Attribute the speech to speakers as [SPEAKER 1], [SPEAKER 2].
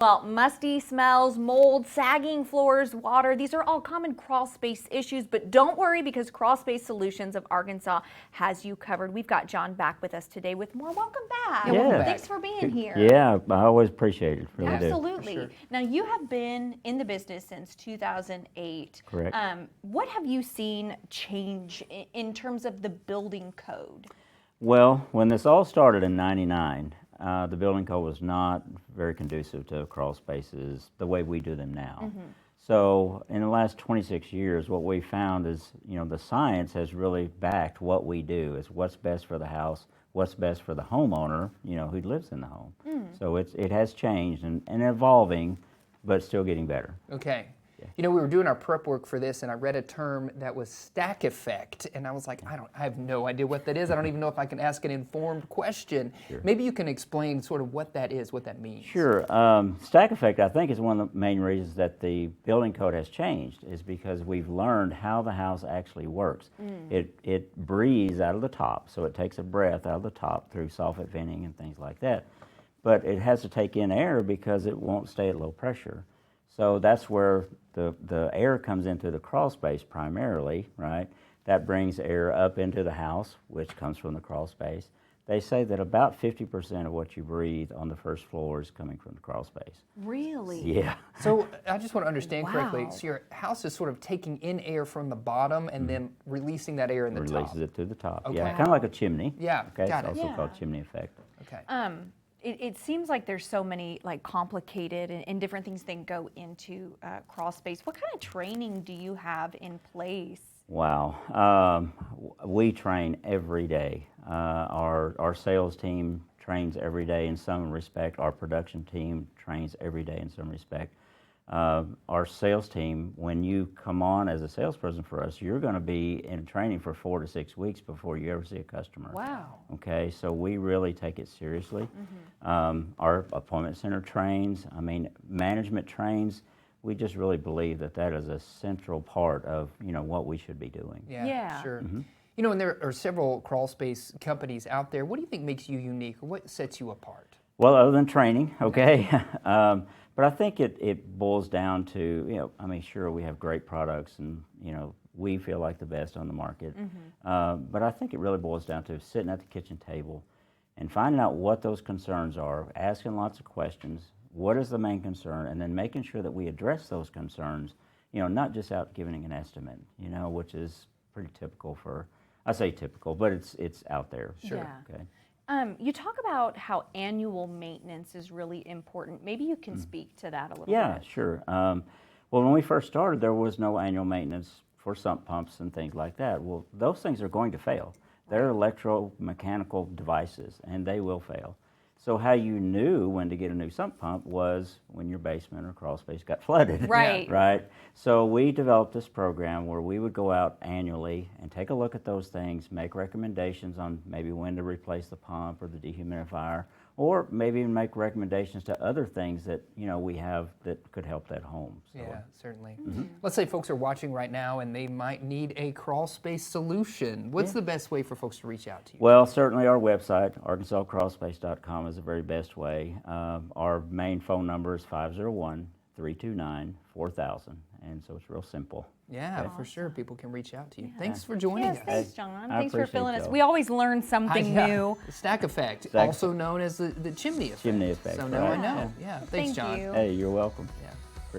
[SPEAKER 1] Well, musty smells, mold, sagging floors, water, these are all common crawl space issues, but don't worry because Crawl Space Solutions of Arkansas has you covered. We've got John back with us today with more. Welcome back.
[SPEAKER 2] Yeah, welcome back.
[SPEAKER 1] Thanks for being here.
[SPEAKER 2] Yeah, I always appreciate it. Really
[SPEAKER 1] Absolutely.
[SPEAKER 2] do.
[SPEAKER 1] Sure. Now, you have been in the business since 2008.
[SPEAKER 2] Correct.
[SPEAKER 1] What have you seen change in terms of the building code?
[SPEAKER 2] Well, when this all started in '99, the building code was not very conducive to crawl spaces the way we do them now. So in the last 26 years, what we found is, the science has really backed what we do. It's what's best for the house, what's best for the homeowner, who lives in the home. So it has changed and evolving, but still getting better.
[SPEAKER 3] Okay. We were doing our prep work for this, and I read a term that was stack effect, and I was like, I have no idea what that is. I don't even know if I can ask an informed question. Sure. Maybe you can explain sort of what that is, what that means.
[SPEAKER 2] Sure. Stack effect, I think, is one of the main reasons that the building code has changed, is because we've learned how the house actually works. It breathes out of the top, so it takes a breath out of the top through soffit venting and things like that. But it has to take in air because it won't stay at low pressure. So that's where the air comes into the crawl space primarily, right? That brings air up into the house, which comes from the crawl space. They say that about 50% of what you breathe on the first floor is coming from the crawl space.
[SPEAKER 1] Really?
[SPEAKER 2] Yeah.
[SPEAKER 3] So I just want to understand correctly. So your house is sort of taking in air from the bottom and then releasing that air in the top.
[SPEAKER 2] Releases it to the top.
[SPEAKER 3] Okay.
[SPEAKER 2] Yeah, kind of like a chimney.
[SPEAKER 3] Yeah,
[SPEAKER 2] okay?
[SPEAKER 3] got
[SPEAKER 2] It's
[SPEAKER 3] it.
[SPEAKER 2] also called chimney effect.
[SPEAKER 3] Okay.
[SPEAKER 1] It seems like there's so many complicated and different things that go into crawl space. What kind of training do you have in place?
[SPEAKER 2] Wow, we train every day. Our sales team trains every day in some respect. Our production team trains every day in some respect. Our sales team, when you come on as a salesperson for us, you're going to be in training for 4 to 6 weeks before you ever see a customer.
[SPEAKER 1] Wow.
[SPEAKER 2] Okay, so we really take it seriously. Our appointment center trains, management trains. We just really believe that that is a central part of, what we should be doing.
[SPEAKER 1] Yeah.
[SPEAKER 3] Sure. And there are several crawl space companies out there. What do you think makes you unique, or what sets you apart?
[SPEAKER 2] Well, other than training, okay. But I think it boils down to, sure, we have great products and, we feel like the best on the market. But I think it really boils down to sitting at the kitchen table and finding out what those concerns are, asking lots of questions, what is the main concern, and then making sure that we address those concerns, not just out giving an estimate, which is pretty typical for, I say typical, but it's out there.
[SPEAKER 1] Sure. Yeah.
[SPEAKER 2] Okay.
[SPEAKER 1] You talk about how annual maintenance is really important. Maybe you can speak to that a little bit.
[SPEAKER 2] Yeah, sure. Well, when we first started, there was no annual maintenance for sump pumps and things like that. Well, those things are going to fail. They're electromechanical devices, and they will fail. So how you knew when to get a new sump pump was when your basement or crawl space got flooded.
[SPEAKER 1] Right.
[SPEAKER 2] Right? So we developed this program where we would go out annually and take a look at those things, make recommendations on maybe when to replace the pump or the dehumidifier, or maybe even make recommendations to other things that we have that could help that home. So,
[SPEAKER 3] yeah, certainly. Let's say folks are watching right now and they might need a crawl space solution. What's the best way for folks to reach out to you?
[SPEAKER 2] Well, certainly our website, arkansascrawlspace.com, is the very best way. Our main phone number is 501-329-4000, and so it's real simple.
[SPEAKER 3] Yeah, for sure. People can reach out to you. Thanks for joining us.
[SPEAKER 1] Thanks, John. Thanks for
[SPEAKER 2] appreciate
[SPEAKER 1] filling us.
[SPEAKER 2] y'all.
[SPEAKER 1] We always learn something new.
[SPEAKER 3] Stack effect,
[SPEAKER 2] Stack
[SPEAKER 3] also known as the chimney effect.
[SPEAKER 2] Chimney effect,
[SPEAKER 3] So now I
[SPEAKER 2] right.
[SPEAKER 3] know. Yeah. Thanks,
[SPEAKER 1] Thank
[SPEAKER 3] John.
[SPEAKER 1] you.
[SPEAKER 2] Hey, you're welcome.
[SPEAKER 3] Yeah.